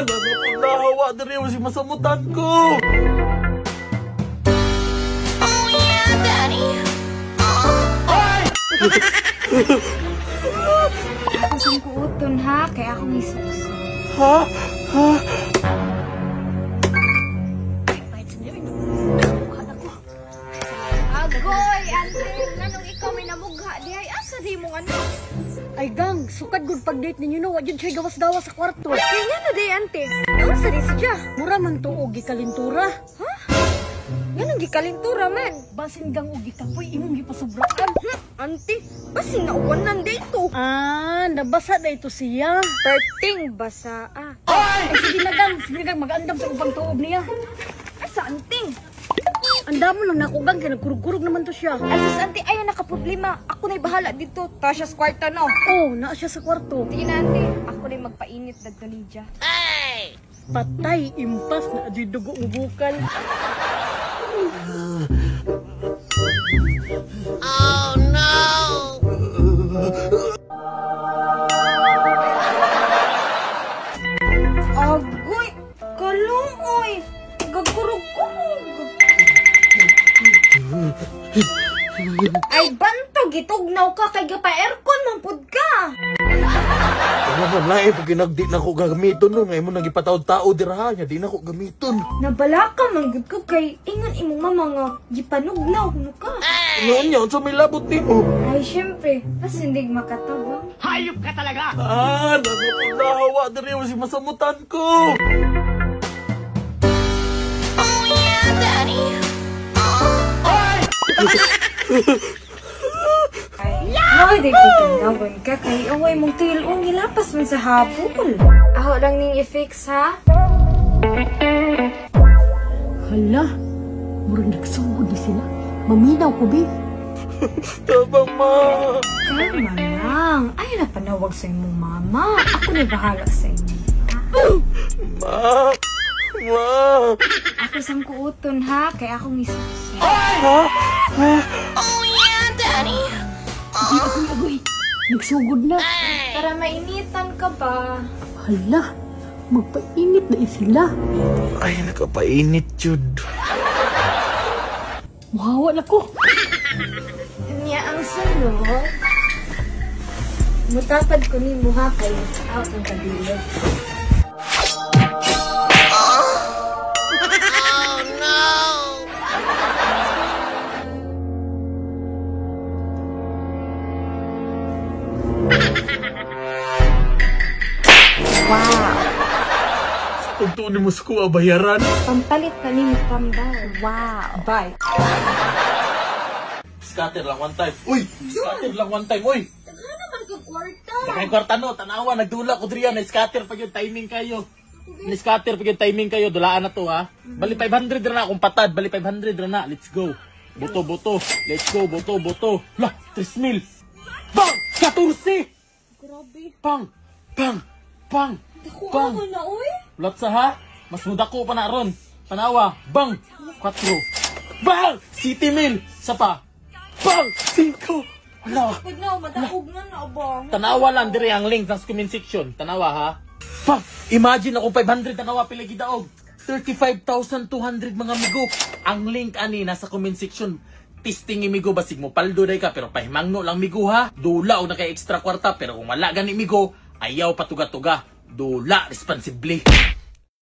Nahawa diri mo si masamutan ko. Oh yeah, Daddy. Ako sang kuuton ha, kaya ako may suso. Ha? Ha? Agoy, Andre, nanong ikaw may nabugha di ay asa di mo ano? Ay gang, sukad gud pag-date ninyo no, wajud siya gawas-dawas sa kwarto. Kaya nga na day, ante. Ano sa di siya? Mura man to og gikalintura. Ha? Ganang gikalintura man. Basin gang og gikapoy imong gipasubraan. Ante, basin na uwanan dito. Ah, nabasa na ito siya. Perting basa. Ay, sige na gang, mag-andam sa upang tuob niya. Ay, sa anting. Anda mo lang nakugang kaya nagkurug-kurug naman to siya. Ay, sus, ante, ayaw nakaproblema. Ako na'y bahala dito. Ta siya sa kwarto, no? Oo, naa siya sa kwarto. Sige na, ante. Ako na'y magpainit dagto ninja. Hey! Patay, impas na di dugo ubukan. Oh no! Agoy, kalungoy. Gagkurug-kurug. Ay, bantog, itugnaw ka kay gapa aircon, mampud ka. Ano man lahi pag ginagdi na ko gamiton no, ngayon mo nang ipataod-tao dira nya di na ko gamiton. Nabala ka, manggod ko kay ingon imong mama nga, gipanugnaw, no ka. Ano nya unsa may labot nimo? Ay, syempre, pas hindi makatabang. Nahawa diri mo si masamutan ko. Oh yeah, Daddy. Ay, di ko tindawan ka kay away mong tilong nilapas man sa habol. Ako lang ning i-fix, ha? Hala, murang nagsugod na sila. Maminaw ko, Bi. Tabang ma. Kalma lang. Ay, napanawag sa imong mama. Ako na bahala sa inyo. Ma. Ma. Ako sang kuuton, ha? Kaya akong isusi. Ha? Ha? Oh yeah, Daddy. Agoy, nagsugod na. Para mainitan ka ba? Hala, magpainit na sila. Ay, nakapainit jud. Mahawa na ko. Niya ang sunod. Mutapad ko ni Muha kay out ang kabilog. Oh no! Wow! Kung tuon mo sa kuha bayaran. Pampalit na ni Pambaw. Wow! Bye! Scatter lang one time. Uy! Scatter lang one time, uy! Ano naman kong kwarta? Bakay kwarta no, tanawa, nagdula ko diriya, na-scatter pag yung timing kayo. Na-scatter pag yung timing kayo, dulaan na to ha. Bali 500 na akong patad, bali 500 na, let's go. Boto, let's go, boto. Lah, 3,000. Bang! 14! Grabe. Pang! Ako ako na, uy. Latsa ha? Mas muda ko pa na ron. Tanawa, bang! 4. Bang! City Mill! Sapa. Bang! 5. Hala. Pag na, madakog na na, abang. Tanawa lang dire ang link sa comment section. Tanawa ha. Bang! Imagine ako 500 tanawa pila gidaog. 35,200 mga migo. Ang link ani nasa comment section. Testing imigo basig mo paldo day ka pero pahimangno lang migo ha. Dula o na kay extra kwarta pero kung wala gani migo, ayaw patuga-tuga. Dula responsibly.